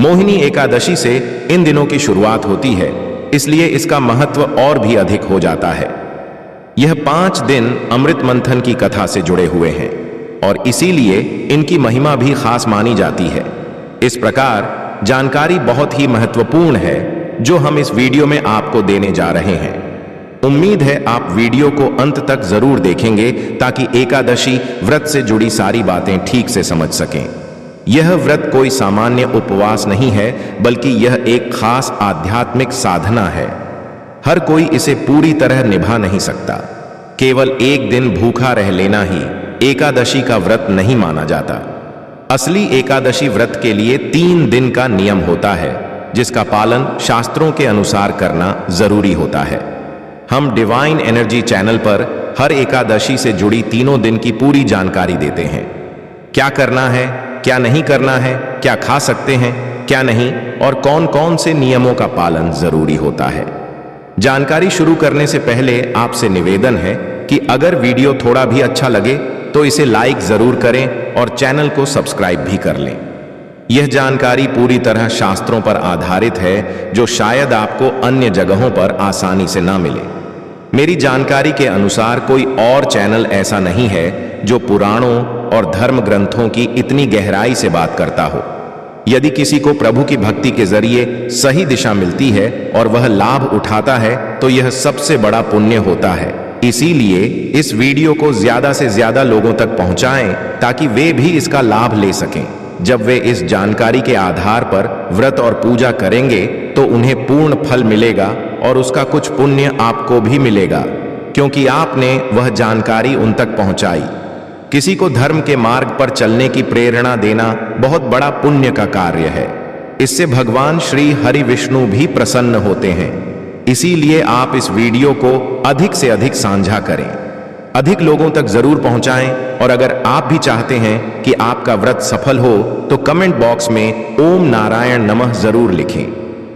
मोहिनी एकादशी से इन दिनों की शुरुआत होती है, इसलिए इसका महत्व और भी अधिक हो जाता है। यह 5 दिन अमृत मंथन की कथा से जुड़े हुए हैं और इसीलिए इनकी महिमा भी खास मानी जाती है। इस प्रकार जानकारी बहुत ही महत्वपूर्ण है जो हम इस वीडियो में आपको देने जा रहे हैं। उम्मीद है आप वीडियो को अंत तक जरूर देखेंगे ताकि एकादशी व्रत से जुड़ी सारी बातें ठीक से समझ सकें। यह व्रत कोई सामान्य उपवास नहीं है, बल्कि यह एक खास आध्यात्मिक साधना है। हर कोई इसे पूरी तरह निभा नहीं सकता। केवल एक दिन भूखा रह लेना ही एकादशी का व्रत नहीं माना जाता। असली एकादशी व्रत के लिए 3 दिन का नियम होता है, जिसका पालन शास्त्रों के अनुसार करना जरूरी होता है। हम डिवाइन एनर्जी चैनल पर हर एकादशी से जुड़ी 3 दिन की पूरी जानकारी देते हैं। क्या करना है, क्या नहीं करना है, क्या खा सकते हैं, क्या नहीं, और कौन कौन से नियमों का पालन जरूरी होता है। जानकारी शुरू करने से पहले आपसे निवेदन है कि अगर वीडियो थोड़ा भी अच्छा लगे तो इसे लाइक जरूर करें और चैनल को सब्सक्राइब भी कर लें। यह जानकारी पूरी तरह शास्त्रों पर आधारित है, जो शायद आपको अन्य जगहों पर आसानी से ना मिले। मेरी जानकारी के अनुसार कोई और चैनल ऐसा नहीं है जो पुराणों और धर्म ग्रंथों की इतनी गहराई से बात करता हो। यदि किसी को प्रभु की भक्ति के जरिए सही दिशा मिलती है और वह लाभ उठाता है तो यह सबसे बड़ा पुण्य होता है। इसीलिए इस वीडियो को ज्यादा से ज्यादा लोगों तक पहुंचाएं ताकि वे भी इसका लाभ ले सकें। जब वे इस जानकारी के आधार पर व्रत और पूजा करेंगे तो उन्हें पूर्ण फल मिलेगा और उसका कुछ पुण्य आपको भी मिलेगा, क्योंकि आपने वह जानकारी उन तक पहुंचाई। किसी को धर्म के मार्ग पर चलने की प्रेरणा देना बहुत बड़ा पुण्य का कार्य है। इससे भगवान श्री हरि विष्णु भी प्रसन्न होते हैं। इसीलिए आप इस वीडियो को अधिक से अधिक साझा करें, अधिक लोगों तक जरूर पहुंचाएं। और अगर आप भी चाहते हैं कि आपका व्रत सफल हो तो कमेंट बॉक्स में ओम नारायण नमः जरूर लिखें।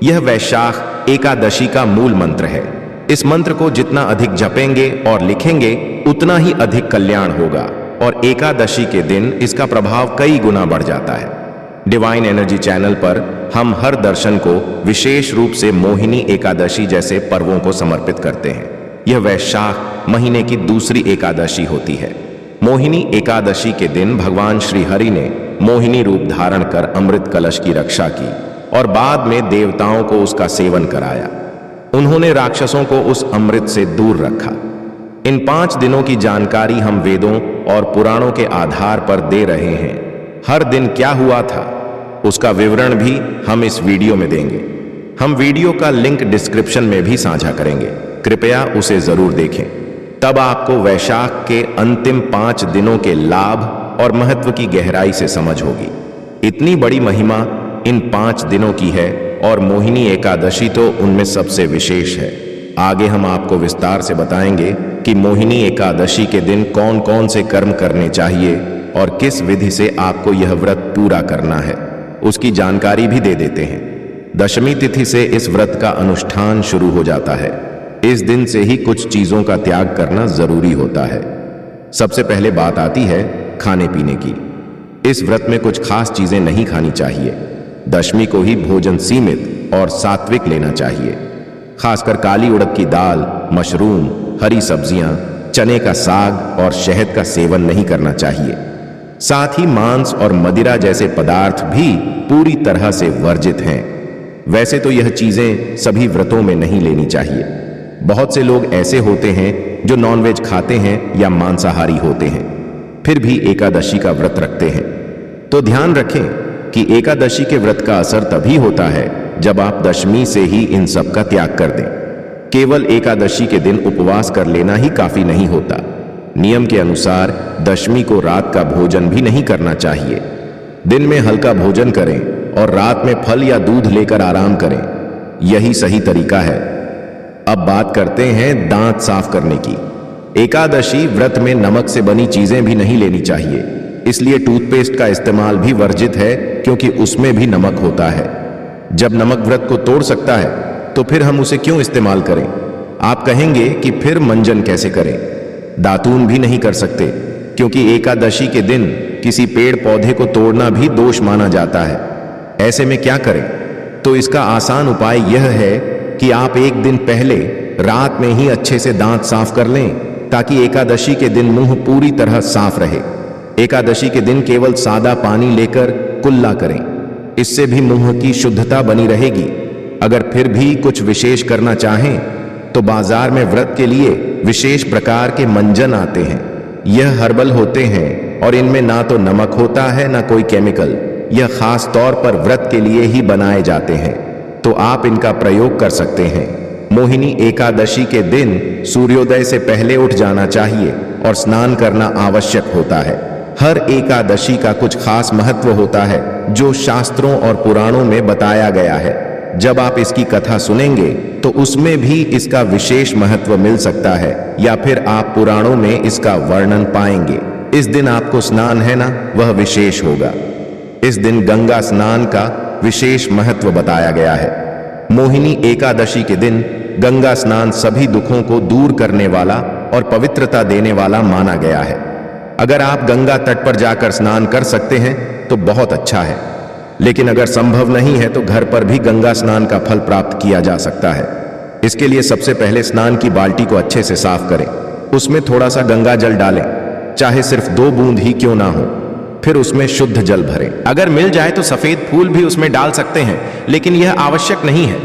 यह वैशाख एकादशी का मूल मंत्र है। इस मंत्र को जितना अधिक जपेंगे और लिखेंगे उतना ही अधिक कल्याण होगा और एकादशी के दिन इसका प्रभाव कई गुना बढ़ जाता है। डिवाइन एनर्जी चैनल पर हम हर दर्शन को विशेष रूप से मोहिनी एकादशी जैसे पर्वों को समर्पित करते हैं। यह वैशाख महीने की दूसरी एकादशी होती है। मोहिनी एकादशी के दिन भगवान श्री हरि ने मोहिनी रूप धारण कर अमृत कलश की रक्षा की और बाद में देवताओं को उसका सेवन कराया। उन्होंने राक्षसों को उस अमृत से दूर रखा। इन 5 दिनों की जानकारी हम वेदों और पुराणों के आधार पर दे रहे हैं। हर दिन क्या हुआ था उसका विवरण भी हम इस वीडियो में देंगे। हम वीडियो का लिंक डिस्क्रिप्शन में भी साझा करेंगे, कृपया उसे जरूर देखें। तब आपको वैशाख के अंतिम 5 दिनों के लाभ और महत्व की गहराई से समझ होगी। इतनी बड़ी महिमा इन 5 दिनों की है और मोहिनी एकादशी तो उनमें सबसे विशेष है। आगे हम आपको विस्तार से बताएंगे कि मोहिनी एकादशी के दिन कौन कौन से कर्म करने चाहिए और किस विधि से आपको यह व्रत पूरा करना है, उसकी जानकारी भी दे देते हैं। दशमी तिथि से इस व्रत का अनुष्ठान शुरू हो जाता है। इस दिन से ही कुछ चीजों का त्याग करना जरूरी होता है। सबसे पहले बात आती है खाने पीने की। इस व्रत में कुछ खास चीजें नहीं खानी चाहिए। दशमी को ही भोजन सीमित और सात्विक लेना चाहिए। खासकर काली उड़द की दाल, मशरूम, हरी सब्जियां, चने का साग और शहद का सेवन नहीं करना चाहिए। साथ ही मांस और मदिरा जैसे पदार्थ भी पूरी तरह से वर्जित हैं। वैसे तो यह चीजें सभी व्रतों में नहीं लेनी चाहिए। बहुत से लोग ऐसे होते हैं जो नॉनवेज खाते हैं या मांसाहारी होते हैं, फिर भी एकादशी का व्रत रखते हैं। तो ध्यान रखें कि एकादशी के व्रत का असर तभी होता है जब आप दशमी से ही इन सब का त्याग कर दें। केवल एकादशी के दिन उपवास कर लेना ही काफी नहीं होता। नियम के अनुसार दशमी को रात का भोजन भी नहीं करना चाहिए। दिन में हल्का भोजन करें और रात में फल या दूध लेकर आराम करें। यही सही तरीका है। अब बात करते हैं दांत साफ करने की। एकादशी व्रत में नमक से बनी चीजें भी नहीं लेनी चाहिए, इसलिए टूथपेस्ट का इस्तेमाल भी वर्जित है, क्योंकि उसमें भी नमक होता है। जब नमक व्रत को तोड़ सकता है तो फिर हम उसे क्यों इस्तेमाल करें? आप कहेंगे कि फिर मंजन कैसे करें? दातून भी नहीं कर सकते, क्योंकि एकादशी के दिन किसी पेड़ पौधे को तोड़ना भी दोष माना जाता है। ऐसे में क्या करें? तो इसका आसान उपाय यह है कि आप एक दिन पहले रात में ही अच्छे से दांत साफ कर लें, ताकि एकादशी के दिन मुंह पूरी तरह साफ रहे। एकादशी के दिन केवल सादा पानी लेकर कुल्ला करें, इससे भी मुंह की शुद्धता बनी रहेगी। अगर फिर भी कुछ विशेष करना चाहें तो बाजार में व्रत के लिए विशेष प्रकार के मंजन आते हैं। यह हर्बल होते हैं और इनमें ना तो नमक होता है ना कोई केमिकल। यह खास तौर पर व्रत के लिए ही बनाए जाते हैं, तो आप इनका प्रयोग कर सकते हैं। मोहिनी एकादशी के दिन सूर्योदय से पहले उठ जाना चाहिए और स्नान करना आवश्यक होता है। हर एकादशी का कुछ खास महत्व होता है जो शास्त्रों और पुराणों में बताया गया है। जब आप इसकी कथा सुनेंगे तो उसमें भी इसका विशेष महत्व मिल सकता है, या फिर आप पुराणों में इसका वर्णन पाएंगे। इस दिन आपको स्नान है ना, वह विशेष होगा। इस दिन गंगा स्नान का विशेष महत्व बताया गया है। मोहिनी एकादशी के दिन गंगा स्नान सभी दुखों को दूर करने वाला और पवित्रता देने वाला माना गया है। अगर आप गंगा तट पर जाकर स्नान कर सकते हैं तो बहुत अच्छा है, लेकिन अगर संभव नहीं है तो घर पर भी गंगा स्नान का फल प्राप्त किया जा सकता है। इसके लिए सबसे पहले स्नान की बाल्टी को अच्छे से साफ करें, उसमें थोड़ा सा गंगा जल डालें, चाहे सिर्फ 2 बूंद ही क्यों ना हो। फिर उसमें शुद्ध जल भरें। अगर मिल जाए तो सफेद फूल भी उसमें डाल सकते हैं, लेकिन यह आवश्यक नहीं है।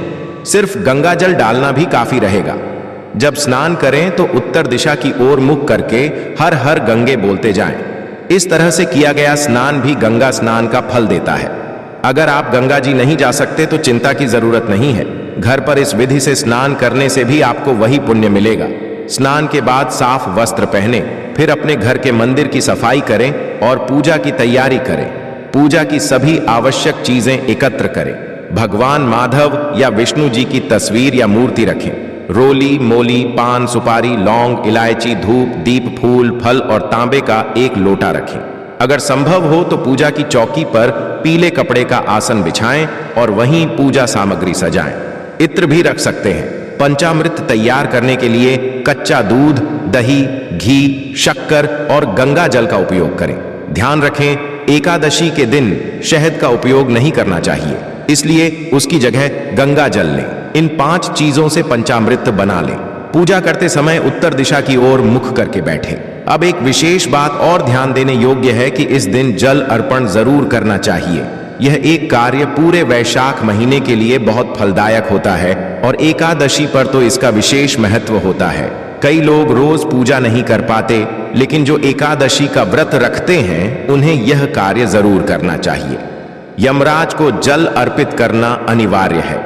सिर्फ गंगा जल डालना भी काफी रहेगा। जब स्नान करें तो उत्तर दिशा की ओर मुख करके हर हर गंगे बोलते जाएं। इस तरह से किया गया स्नान भी गंगा स्नान का फल देता है। अगर आप गंगा जी नहीं जा सकते तो चिंता की जरूरत नहीं है। घर पर इस विधि से स्नान करने से भी आपको वही पुण्य मिलेगा। स्नान के बाद साफ वस्त्र पहने, फिर अपने घर के मंदिर की सफाई करें और पूजा की तैयारी करें। पूजा की सभी आवश्यक चीजें एकत्र करें। भगवान माधव या विष्णु जी की तस्वीर या मूर्ति रखें। रोली, मोली, पान, सुपारी, लौंग, इलायची, धूप, दीप, फूल, फल और तांबे का एक लोटा रखें। अगर संभव हो तो पूजा की चौकी पर पीले कपड़े का आसन बिछाएं और वहीं पूजा सामग्री सजाएं। इत्र भी रख सकते हैं। पंचामृत तैयार करने के लिए कच्चा दूध, दही, घी, शक्कर और गंगा जल का उपयोग करें। ध्यान रखें, एकादशी के दिन शहद का उपयोग नहीं करना चाहिए, इसलिए उसकी जगह गंगा जल लें। इन 5 चीजों से पंचामृत बना लें। पूजा करते समय उत्तर दिशा की ओर मुख करके बैठें। अब एक विशेष बात और ध्यान देने योग्य है कि इस दिन जल अर्पण जरूर करना चाहिए। यह एक कार्य पूरे वैशाख महीने के लिए बहुत फलदायक होता है और एकादशी पर तो इसका विशेष महत्व होता है। कई लोग रोज पूजा नहीं कर पाते, लेकिन जो एकादशी का व्रत रखते हैं उन्हें यह कार्य जरूर करना चाहिए। यमराज को जल अर्पित करना अनिवार्य है।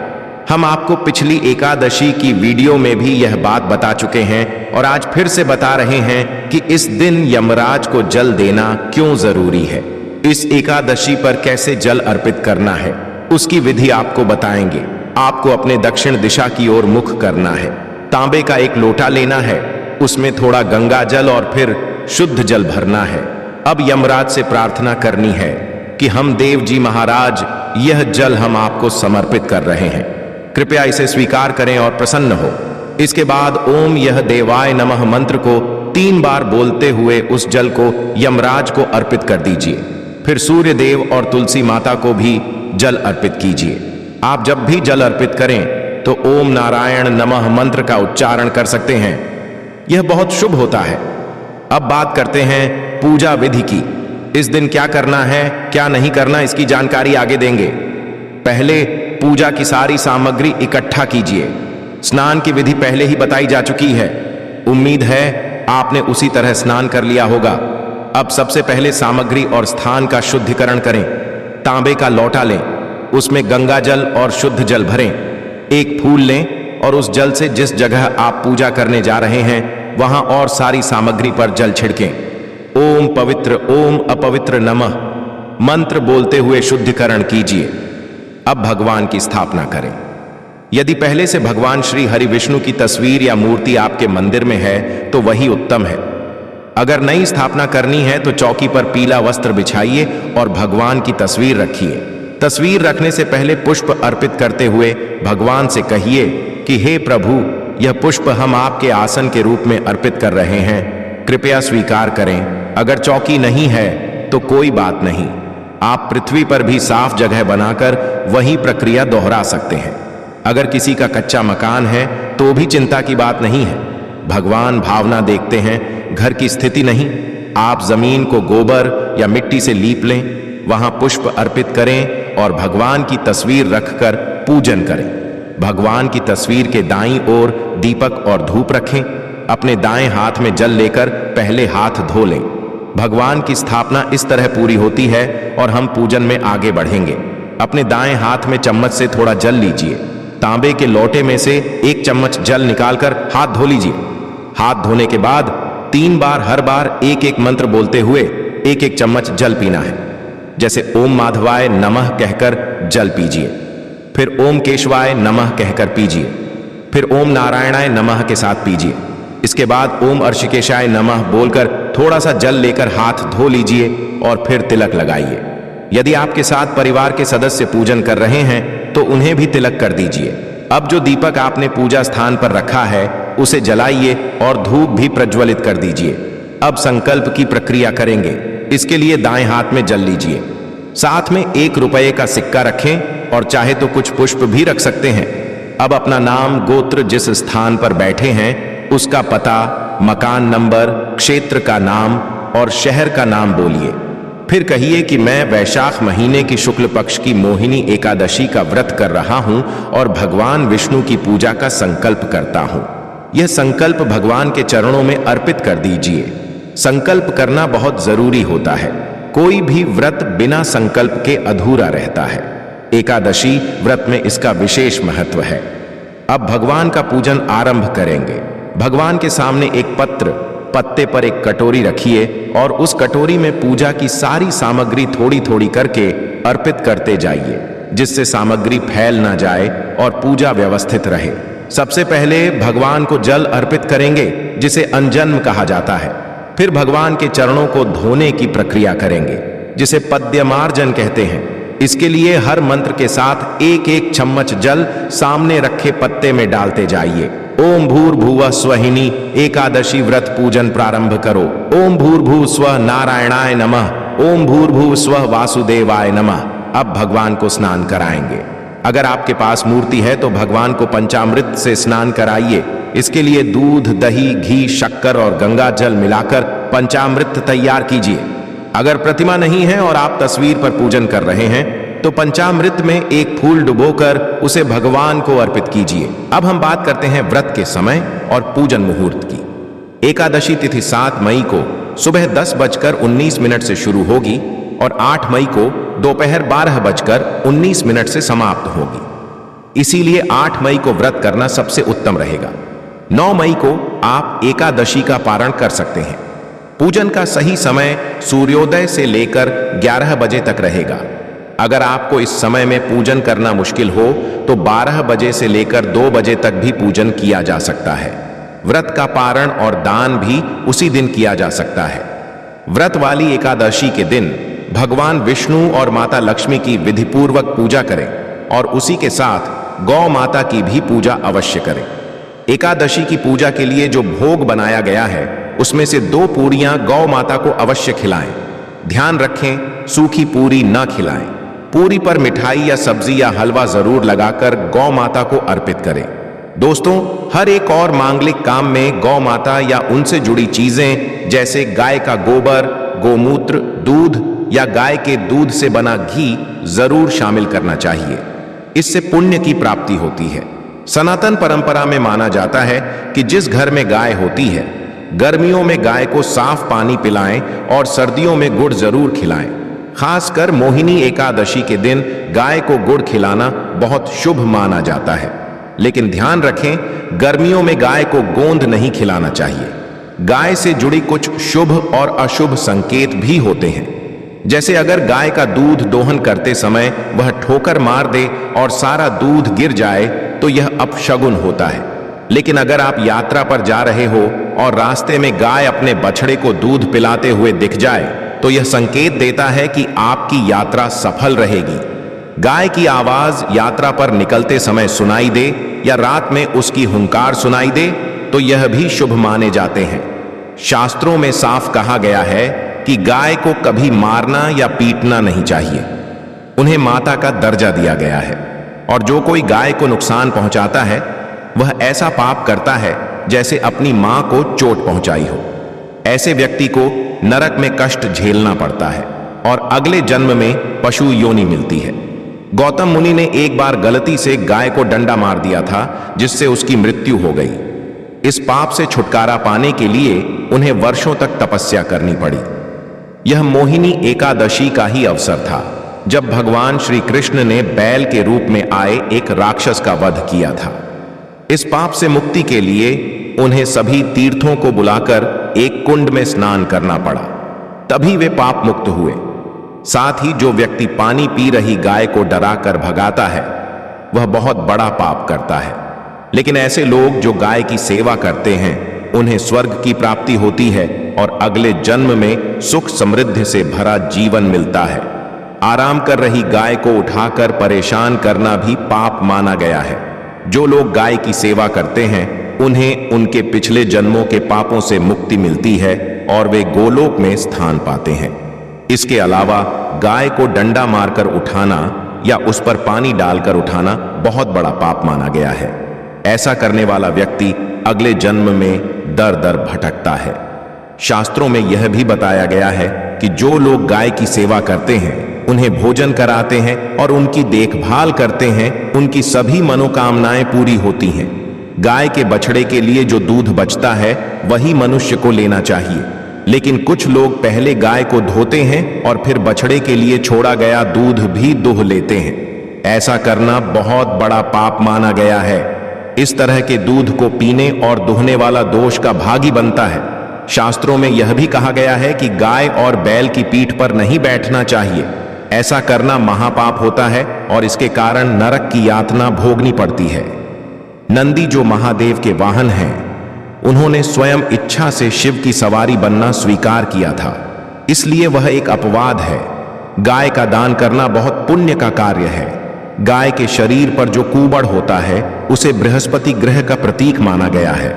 हम आपको पिछली एकादशी की वीडियो में भी यह बात बता चुके हैं और आज फिर से बता रहे हैं कि इस दिन यमराज को जल देना क्यों जरूरी है। इस एकादशी पर कैसे जल अर्पित करना है उसकी विधि आपको बताएंगे। आपको अपने दक्षिण दिशा की ओर मुख करना है। तांबे का एक लोटा लेना है, उसमें थोड़ा गंगा जल और फिर शुद्ध जल भरना है। अब यमराज से प्रार्थना करनी है कि हम देव जी महाराज, यह जल हम आपको समर्पित कर रहे हैं, कृपया इसे स्वीकार करें और प्रसन्न हो। इसके बाद ओम यह देवाय नमः मंत्र को 3 बार बोलते हुए उस जल को यमराज को अर्पित कर दीजिए। फिर सूर्य देव और तुलसी माता को भी जल अर्पित कीजिए। आप जब भी जल अर्पित करें तो ओम नारायण नमः मंत्र का उच्चारण कर सकते हैं। यह बहुत शुभ होता है। अब बात करते हैं पूजा विधि की। इस दिन क्या करना है, क्या नहीं करना, इसकी जानकारी आगे देंगे। पहले पूजा की सारी सामग्री इकट्ठा कीजिए। स्नान की विधि पहले ही बताई जा चुकी है। उम्मीद है आपने उसी तरह स्नान कर लिया होगा। अब सबसे पहले सामग्री और स्थान का शुद्धिकरण करें। तांबे का लोटा लें, उसमें गंगा जल और शुद्ध जल भरें। एक फूल लें और उस जल से जिस जगह आप पूजा करने जा रहे हैं वहां और सारी सामग्री पर जल छिड़कें। ओम पवित्र ओम अपवित्र नमः मंत्र बोलते हुए शुद्धिकरण कीजिए। अब भगवान की स्थापना करें। यदि पहले से भगवान श्री हरि विष्णु की तस्वीर या मूर्ति आपके मंदिर में है तो वही उत्तम है। अगर नई स्थापना करनी है तो चौकी पर पीला वस्त्र बिछाइए और भगवान की तस्वीर रखिए। तस्वीर रखने से पहले पुष्प अर्पित करते हुए भगवान से कहिए कि हे प्रभु, यह पुष्प हम आपके आसन के रूप में अर्पित कर रहे हैं, कृपया स्वीकार करें। अगर चौकी नहीं है तो कोई बात नहीं, आप पृथ्वी पर भी साफ जगह बनाकर वही प्रक्रिया दोहरा सकते हैं। अगर किसी का कच्चा मकान है तो भी चिंता की बात नहीं है। भगवान भावना देखते हैं, घर की स्थिति नहीं। आप जमीन को गोबर या मिट्टी से लीप लें, वहां पुष्प अर्पित करें और भगवान की तस्वीर रखकर पूजन करें। भगवान की तस्वीर के दाईं ओर दीपक और धूप रखें। अपने दाएं हाथ में जल लेकर पहले हाथ धो लें। भगवान की स्थापना इस तरह पूरी होती है और हम पूजन में आगे बढ़ेंगे। अपने दाएं हाथ में चम्मच से थोड़ा जल लीजिए। तांबे के लोटे में से 1 चम्मच जल निकालकर हाथ धो लीजिए। हाथ धोने के बाद 3 बार हर बार एक मंत्र बोलते हुए 1 चम्मच जल पीना है। जैसे ओम माधवाय नमः कहकर जल पीजिए, फिर ओम केशवाय नमः कहकर पीजिए, फिर ओम नारायणाय नमः के साथ पीजिए। इसके बाद ओम अर्षिकेशाय नमः बोलकर थोड़ा सा जल लेकर हाथ धो लीजिए और फिर तिलक लगाइए। यदि आपके साथ परिवार के सदस्य पूजन कर रहे हैं तो उन्हें भी तिलक कर दीजिए। अब जो दीपक आपने पूजा स्थान पर रखा है उसे जलाइए और धूप भी प्रज्वलित कर दीजिए। अब संकल्प की प्रक्रिया करेंगे। इसके लिए दाएं हाथ में जल लीजिए, साथ में 1 रुपये का सिक्का रखें और चाहे तो कुछ पुष्प भी रख सकते हैं। अब अपना नाम, गोत्र, जिस स्थान पर बैठे हैं उसका पता, मकान नंबर, क्षेत्र का नाम और शहर का नाम बोलिए। फिर कहिए कि मैं वैशाख महीने की शुक्ल पक्ष की मोहिनी एकादशी का व्रत कर रहा हूं और भगवान विष्णु की पूजा का संकल्प करता हूं। यह संकल्प भगवान के चरणों में अर्पित कर दीजिए। संकल्प करना बहुत जरूरी होता है। कोई भी व्रत बिना संकल्प के अधूरा रहता है। एकादशी व्रत में इसका विशेष महत्व है। अब भगवान का पूजन आरंभ करेंगे। भगवान के सामने एक पत्ते पर एक कटोरी रखिए और उस कटोरी में पूजा की सारी सामग्री थोड़ी थोड़ी करके अर्पित करते जाइए, जिससे सामग्री फैल ना जाए और पूजा व्यवस्थित रहे। सबसे पहले भगवान को जल अर्पित करेंगे, जिसे अंजन्म कहा जाता है। फिर भगवान के चरणों को धोने की प्रक्रिया करेंगे, जिसे पद्यमार्जन कहते हैं। इसके लिए हर मंत्र के साथ 1 चम्मच जल सामने रखे पत्ते में डालते जाइए। ओम भूर्भुवः स्वहिनी एकादशी व्रत पूजन प्रारंभ करो। ओम भूर्भुवः स्वः नारायणाय नमः। ओम भूर्भुवः स्वः वासुदेवाय नमः। अब भगवान को स्नान कराएंगे। अगर आपके पास मूर्ति है तो भगवान को पंचामृत से स्नान कराइए। इसके लिए दूध, दही, घी, शक्कर और गंगा जल मिलाकर पंचामृत तैयार कीजिए। अगर प्रतिमा नहीं है और आप तस्वीर पर पूजन कर रहे हैं तो पंचामृत में 1 फूल डुबोकर उसे भगवान को अर्पित कीजिए। अब हम बात करते हैं व्रत के समय और पूजन मुहूर्त की। एकादशी तिथि 7 मई को सुबह 10:19 से शुरू होगी और 8 मई को दोपहर 12:19 से समाप्त होगी। इसीलिए 8 मई को व्रत करना सबसे उत्तम रहेगा। 9 मई को आप एकादशी का पारण कर सकते हैं। पूजन का सही समय सूर्योदय से लेकर 11 बजे तक रहेगा। अगर आपको इस समय में पूजन करना मुश्किल हो तो 12 बजे से लेकर 2 बजे तक भी पूजन किया जा सकता है। व्रत का पारण और दान भी उसी दिन किया जा सकता है। व्रत वाली एकादशी के दिन भगवान विष्णु और माता लक्ष्मी की विधिपूर्वक पूजा करें और उसी के साथ गौ माता की भी पूजा अवश्य करें। एकादशी की पूजा के लिए जो भोग बनाया गया है उसमें से 2 पूरियां गौ माता को अवश्य खिलाएं। ध्यान रखें, सूखी पूरी न खिलाएं। पूरी पर मिठाई या सब्जी या हलवा जरूर लगाकर गौ माता को अर्पित करें। दोस्तों, हर एक और मांगलिक काम में गौ माता या उनसे जुड़ी चीजें जैसे गाय का गोबर, गोमूत्र, दूध या गाय के दूध से बना घी जरूर शामिल करना चाहिए। इससे पुण्य की प्राप्ति होती है। सनातन परंपरा में माना जाता है कि जिस घर में गाय होती है, गर्मियों में गाय को साफ पानी पिलाएं और सर्दियों में गुड़ जरूर खिलाएं। खासकर मोहिनी एकादशी के दिन गाय को गुड़ खिलाना बहुत शुभ माना जाता है। लेकिन ध्यान रखें, गर्मियों में गाय को गोंद नहीं खिलाना चाहिए। गाय से जुड़ी कुछ शुभ और अशुभ संकेत भी होते हैं। जैसे अगर गाय का दूध दोहन करते समय वह ठोकर मार दे और सारा दूध गिर जाए तो यह अपशगुन होता है। लेकिन अगर आप यात्रा पर जा रहे हो और रास्ते में गाय अपने बछड़े को दूध पिलाते हुए दिख जाए तो यह संकेत देता है कि आपकी यात्रा सफल रहेगी। गाय की आवाज यात्रा पर निकलते समय सुनाई दे या रात में उसकी हुंकार सुनाई दे तो यह भी शुभ माने जाते हैं। शास्त्रों में साफ कहा गया है कि गाय को कभी मारना या पीटना नहीं चाहिए। उन्हें माता का दर्जा दिया गया है और जो कोई गाय को नुकसान पहुंचाता है वह ऐसा पाप करता है जैसे अपनी मां को चोट पहुंचाई हो। ऐसे व्यक्ति को नरक में कष्ट झेलना पड़ता है और अगले जन्म में पशु योनि मिलती है। गौतम मुनि ने एक बार गलती से गाय को डंडा मार दिया था जिससे उसकी मृत्यु हो गई। इस पाप से छुटकारा पाने के लिए उन्हें वर्षों तक तपस्या करनी पड़ी। यह मोहिनी एकादशी का ही अवसर था जब भगवान श्री कृष्ण ने बैल के रूप में आए एक राक्षस का वध किया था। इस पाप से मुक्ति के लिए उन्हें सभी तीर्थों को बुलाकर एक कुंड में स्नान करना पड़ा, तभी वे पाप मुक्त हुए। साथ ही जो व्यक्ति पानी पी रही गाय को डराकर भगाता है वह बहुत बड़ा पाप करता है। लेकिन ऐसे लोग जो गाय की सेवा करते हैं उन्हें स्वर्ग की प्राप्ति होती है और अगले जन्म में सुख समृद्धि से भरा जीवन मिलता है। आराम कर रही गाय को उठाकर परेशान करना भी पाप माना गया है। जो लोग गाय की सेवा करते हैं उन्हें उनके पिछले जन्मों के पापों से मुक्ति मिलती है और वे गोलोक में स्थान पाते हैं। इसके अलावा गाय को डंडा मारकर उठाना या उस पर पानी डालकर उठाना बहुत बड़ा पाप माना गया है। ऐसा करने वाला व्यक्ति अगले जन्म में दर दर भटकता है। शास्त्रों में यह भी बताया गया है कि जो लोग गाय की सेवा करते हैं, उन्हें भोजन कराते हैं और उनकी देखभाल करते हैं, उनकी सभी मनोकामनाएं पूरी होती हैं। गाय के बछड़े के लिए जो दूध बचता है वही मनुष्य को लेना चाहिए, लेकिन कुछ लोग पहले गाय को धोते हैं और फिर बछड़े के लिए छोड़ा गया दूध भी दुह लेते हैं। ऐसा करना बहुत बड़ा पाप माना गया है। इस तरह के दूध को पीने और दुहने वाला दोष का भागी बनता है। शास्त्रों में यह भी कहा गया है कि गाय और बैल की पीठ पर नहीं बैठना चाहिए। ऐसा करना महापाप होता है और इसके कारण नरक की यातना भोगनी पड़ती है। नंदी जो महादेव के वाहन हैं, उन्होंने स्वयं इच्छा से शिव की सवारी बनना स्वीकार किया था, इसलिए वह एक अपवाद है। गाय का दान करना बहुत पुण्य का कार्य है। गाय के शरीर पर जो कूबड़ होता है उसे बृहस्पति ग्रह का प्रतीक माना गया है।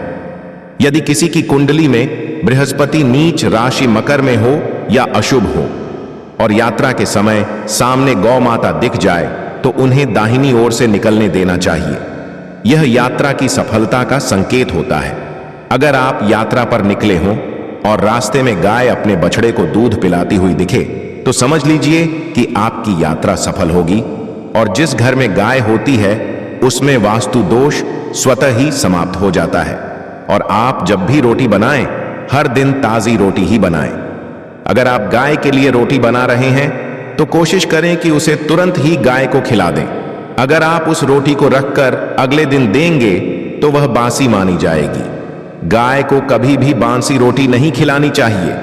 यदि किसी की कुंडली में बृहस्पति नीच राशि मकर में हो या अशुभ हो और यात्रा के समय सामने गौ माता दिख जाए तो उन्हें दाहिनी ओर से निकलने देना चाहिए। यह यात्रा की सफलता का संकेत होता है। अगर आप यात्रा पर निकले हों और रास्ते में गाय अपने बछड़े को दूध पिलाती हुई दिखे तो समझ लीजिए कि आपकी यात्रा सफल होगी और जिस घर में गाय होती है उसमें वास्तु दोष स्वतः ही समाप्त हो जाता है। और आप जब भी रोटी बनाएं, हर दिन ताजी रोटी ही बनाएं। अगर आप गाय के लिए रोटी बना रहे हैं तो कोशिश करें कि उसे तुरंत ही गाय को खिला दें। अगर आप उस रोटी को रखकर अगले दिन देंगे तो वह बासी मानी जाएगी। गाय को कभी भी बासी रोटी नहीं खिलानी चाहिए।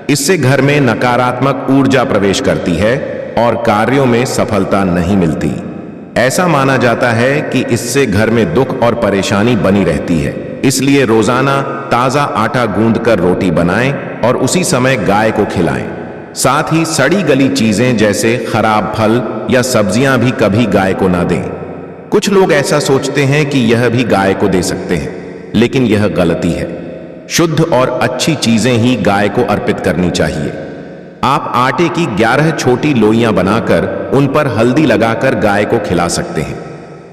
इससे घर में नकारात्मक ऊर्जा प्रवेश करती है और कार्यों में सफलता नहीं मिलती। ऐसा माना जाता है कि इससे घर में दुख और परेशानी बनी रहती है। इसलिए रोजाना ताजा आटा गूंदकर रोटी बनाएं और उसी समय गाय को खिलाएं। साथ ही सड़ी गली चीजें जैसे खराब फल या सब्जियां भी कभी गाय को ना दें। कुछ लोग ऐसा सोचते हैं कि यह भी गाय को दे सकते हैं, लेकिन यह गलती है। शुद्ध और अच्छी चीजें ही गाय को अर्पित करनी चाहिए। आप आटे की 11 छोटी लोइयां बनाकर उन पर हल्दी लगाकर गाय को खिला सकते हैं।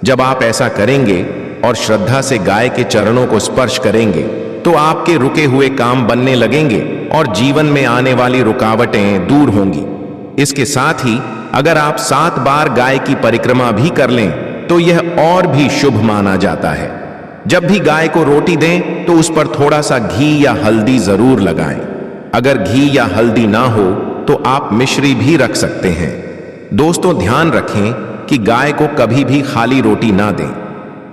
जब आप ऐसा करेंगे और श्रद्धा से गाय के चरणों को स्पर्श करेंगे तो आपके रुके हुए काम बनने लगेंगे और जीवन में आने वाली रुकावटें दूर होंगी। इसके साथ ही अगर आप 7 बार गाय की परिक्रमा भी कर लें तो यह और भी शुभ माना जाता है। जब भी गाय को रोटी दें तो उस पर थोड़ा सा घी या हल्दी जरूर लगाएं। अगर घी या हल्दी ना हो तो आप मिश्री भी रख सकते हैं। दोस्तों, ध्यान रखें कि गाय को कभी भी खाली रोटी ना दें।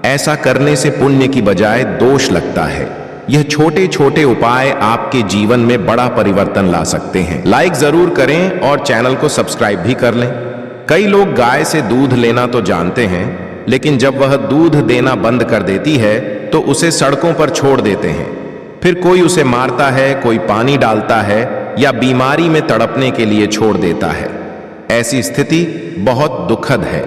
ऐसा करने से पुण्य की बजाय दोष लगता है। यह छोटे छोटे उपाय आपके जीवन में बड़ा परिवर्तन ला सकते हैं। लाइक जरूर करें और चैनल को सब्सक्राइब भी कर लें। कई लोग गाय से दूध लेना तो जानते हैं, लेकिन जब वह दूध देना बंद कर देती है तो उसे सड़कों पर छोड़ देते हैं। फिर कोई उसे मारता है, कोई पानी डालता है या बीमारी में तड़पने के लिए छोड़ देता है। ऐसी स्थिति बहुत दुखद है।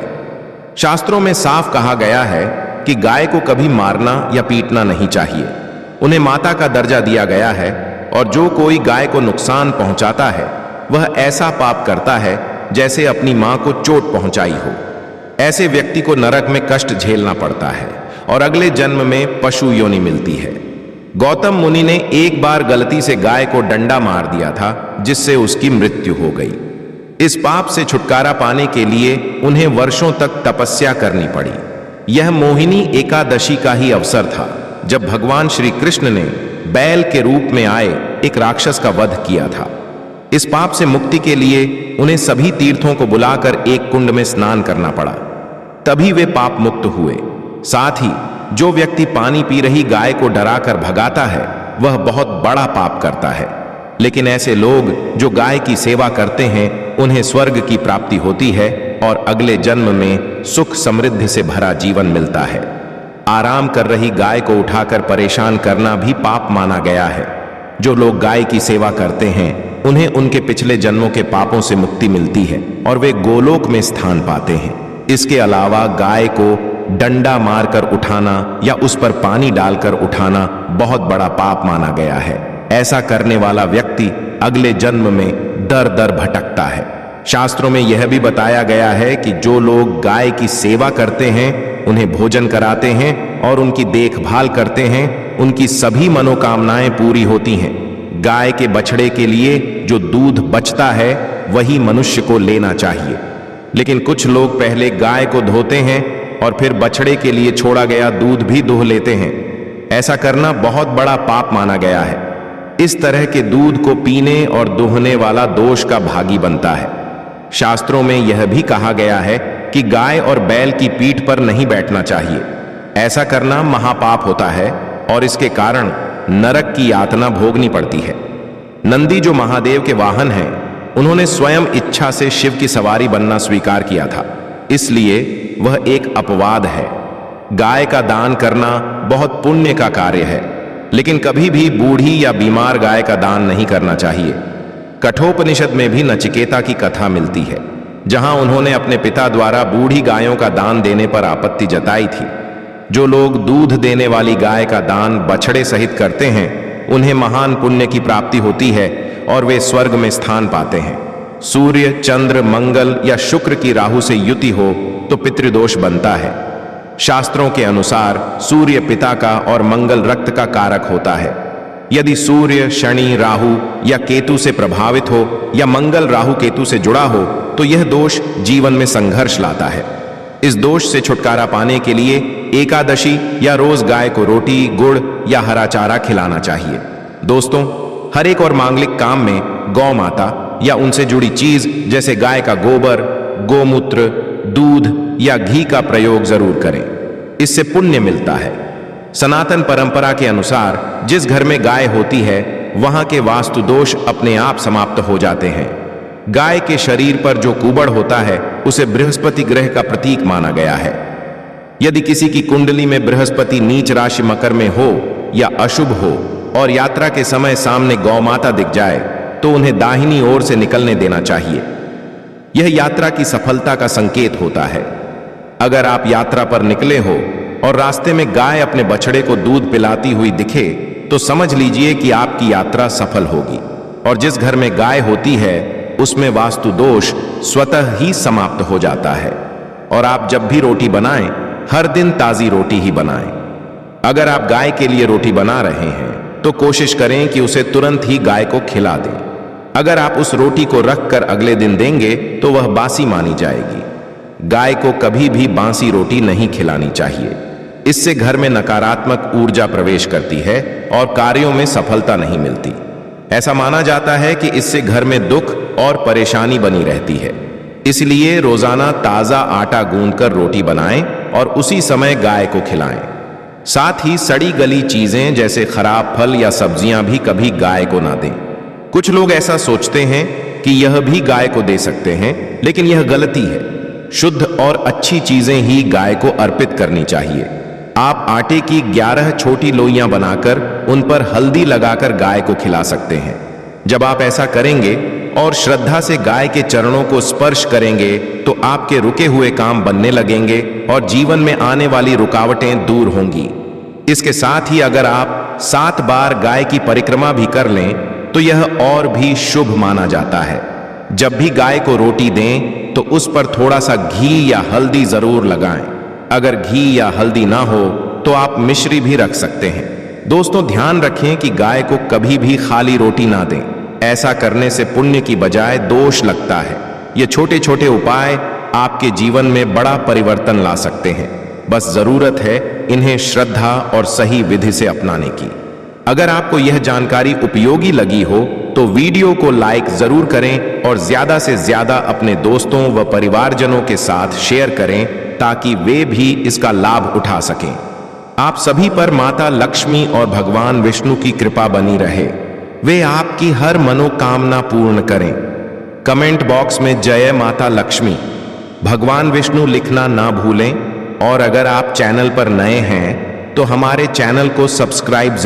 शास्त्रों में साफ कहा गया है कि गाय को कभी मारना या पीटना नहीं चाहिए। उन्हें माता का दर्जा दिया गया है और जो कोई गाय को नुकसान पहुंचाता है वह ऐसा पाप करता है जैसे अपनी मां को चोट पहुंचाई हो। ऐसे व्यक्ति को नरक में कष्ट झेलना पड़ता है और अगले जन्म में पशु योनि मिलती है। गौतम मुनि ने एक बार गलती से गाय को डंडा मार दिया था, जिससे उसकी मृत्यु हो गई। इस पाप से छुटकारा पाने के लिए उन्हें वर्षों तक तपस्या करनी पड़ी। यह मोहिनी एकादशी का ही अवसर था जब भगवान श्री कृष्ण ने बैल के रूप में आए एक राक्षस का वध किया था। इस पाप से मुक्ति के लिए उन्हें सभी तीर्थों को बुलाकर एक कुंड में स्नान करना पड़ा, तभी वे पाप मुक्त हुए। साथ ही जो व्यक्ति पानी पी रही गाय को डराकर भगाता है वह बहुत बड़ा पाप करता है। लेकिन ऐसे लोग जो गाय की सेवा करते हैं उन्हें स्वर्ग की प्राप्ति होती है और अगले जन्म में सुख समृद्धि से भरा जीवन मिलता है। आराम कर रही गाय को उठाकर परेशान करना भी पाप माना गया है। जो लोग गाय की सेवा करते हैं उन्हें उनके पिछले जन्मों के पापों से मुक्ति मिलती है और वे गोलोक में स्थान पाते हैं। इसके अलावा गाय को डंडा मारकर उठाना या उस पर पानी डालकर उठाना बहुत बड़ा पाप माना गया है। ऐसा करने वाला व्यक्ति अगले जन्म में दर दर भटकता है। शास्त्रों में यह भी बताया गया है कि जो लोग गाय की सेवा करते हैं, उन्हें भोजन कराते हैं और उनकी देखभाल करते हैं, उनकी सभी मनोकामनाएं पूरी होती हैं। गाय के बछड़े के लिए जो दूध बचता है वही मनुष्य को लेना चाहिए। लेकिन कुछ लोग पहले गाय को धोते हैं और फिर बछड़े के लिए छोड़ा गया दूध भी दुह लेते हैं। ऐसा करना बहुत बड़ा पाप माना गया है। इस तरह के दूध को पीने और दुहने वाला दोष का भागी बनता है। शास्त्रों में यह भी कहा गया है कि गाय और बैल की पीठ पर नहीं बैठना चाहिए। ऐसा करना महापाप होता है और इसके कारण नरक की यातना भोगनी पड़ती है। नंदी जो महादेव के वाहन हैं, उन्होंने स्वयं इच्छा से शिव की सवारी बनना स्वीकार किया था, इसलिए वह एक अपवाद है। गाय का दान करना बहुत पुण्य का कार्य है, लेकिन कभी भी बूढ़ी या बीमार गाय का दान नहीं करना चाहिए। कठोपनिषद में भी नचिकेता की कथा मिलती है, जहां उन्होंने अपने पिता द्वारा बूढ़ी गायों का दान देने पर आपत्ति जताई थी। जो लोग दूध देने वाली गाय का दान बछड़े सहित करते हैं, उन्हें महान पुण्य की प्राप्ति होती है और वे स्वर्ग में स्थान पाते हैं। सूर्य, चंद्र, मंगल या शुक्र की राहु से युति हो तो पितृदोष बनता है। शास्त्रों के अनुसार सूर्य पिता का और मंगल रक्त का कारक होता है। यदि सूर्य, शनि, राहु या केतु से प्रभावित हो या मंगल राहु केतु से जुड़ा हो तो यह दोष जीवन में संघर्ष लाता है। इस दोष से छुटकारा पाने के लिए एकादशी या रोज गाय को रोटी, गुड़ या हरा चारा खिलाना चाहिए। दोस्तों, हर एक और मांगलिक काम में गौ माता या उनसे जुड़ी चीज जैसे गाय का गोबर, गोमूत्र, दूध या घी का प्रयोग जरूर करें। इससे पुण्य मिलता है। सनातन परंपरा के अनुसार जिस घर में गाय होती है वहां के वास्तु दोष अपने आप समाप्त हो जाते हैं। गाय के शरीर पर जो कुबड़ होता है उसे बृहस्पति ग्रह का प्रतीक माना गया है। यदि किसी की कुंडली में बृहस्पति नीच राशि मकर में हो या अशुभ हो और यात्रा के समय सामने गौ माता दिख जाए तो उन्हें दाहिनी ओर से निकलने देना चाहिए। यह यात्रा की सफलता का संकेत होता है। अगर आप यात्रा पर निकले हो और रास्ते में गाय अपने बछड़े को दूध पिलाती हुई दिखे तो समझ लीजिए कि आपकी यात्रा सफल होगी। और जिस घर में गाय होती है उसमें वास्तु दोष स्वतः ही समाप्त हो जाता है। और आप जब भी रोटी बनाएं, हर दिन ताजी रोटी ही बनाएं। अगर आप गाय के लिए रोटी बना रहे हैं तो कोशिश करें कि उसे तुरंत ही गाय को खिला दें। अगर आप उस रोटी को रखकर अगले दिन देंगे तो वह बासी मानी जाएगी। गाय को कभी भी बासी रोटी नहीं खिलानी चाहिए। इससे घर में नकारात्मक ऊर्जा प्रवेश करती है और कार्यों में सफलता नहीं मिलती। ऐसा माना जाता है कि इससे घर में दुख और परेशानी बनी रहती है। इसलिए रोजाना ताजा आटा गूंथकर रोटी बनाएं और उसी समय गाय को खिलाएं। साथ ही सड़ी गली चीजें जैसे खराब फल या सब्जियां भी कभी गाय को ना दें। कुछ लोग ऐसा सोचते हैं कि यह भी गाय को दे सकते हैं, लेकिन यह गलती है। शुद्ध और अच्छी चीजें ही गाय को अर्पित करनी चाहिए। आप आटे की 11 छोटी लोइयां बनाकर उन पर हल्दी लगाकर गाय को खिला सकते हैं। जब आप ऐसा करेंगे और श्रद्धा से गाय के चरणों को स्पर्श करेंगे तो आपके रुके हुए काम बनने लगेंगे और जीवन में आने वाली रुकावटें दूर होंगी। इसके साथ ही अगर आप 7 बार गाय की परिक्रमा भी कर लें तो यह और भी शुभ माना जाता है। जब भी गाय को रोटी दें तो उस पर थोड़ा सा घी या हल्दी जरूर लगाएं। अगर घी या हल्दी ना हो तो आप मिश्री भी रख सकते हैं। दोस्तों, ध्यान रखें कि गाय को कभी भी खाली रोटी ना दें। ऐसा करने से पुण्य की बजाय दोष लगता है। ये छोटे छोटे उपाय आपके जीवन में बड़ा परिवर्तन ला सकते हैं। बस जरूरत है इन्हें श्रद्धा और सही विधि से अपनाने की। अगर आपको यह जानकारी उपयोगी लगी हो तो वीडियो को लाइक जरूर करें और ज्यादा से ज्यादा अपने दोस्तों व परिवारजनों के साथ शेयर करें ताकि वे भी इसका लाभ उठा सकें। आप सभी पर माता लक्ष्मी और भगवान विष्णु की कृपा बनी रहे। वे आपकी हर मनोकामना पूर्ण करें। कमेंट बॉक्स में जय माता लक्ष्मी, भगवान विष्णु लिखना ना भूलें। और अगर आप चैनल पर नए हैं तो हमारे चैनल को सब्सक्राइब